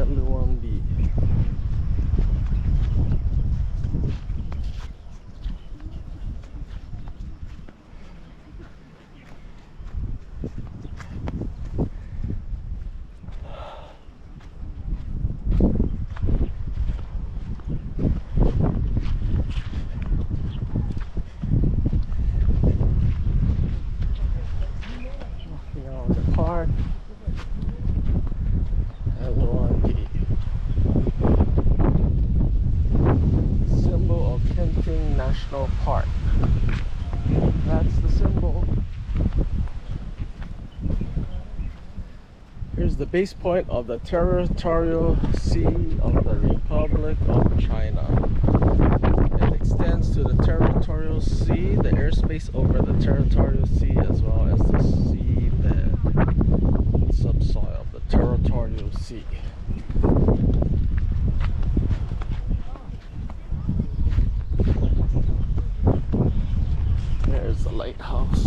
Eluanbi. Walking around the park. Eluanbi. Symbol of Kenting National Park. That's the symbol. Here's the base point of the territorial sea of the Republic of China. It extends to the territorial sea, the airspace over the territorial sea, as well as the seabed, subsoil of the territorial sea. There's the lighthouse.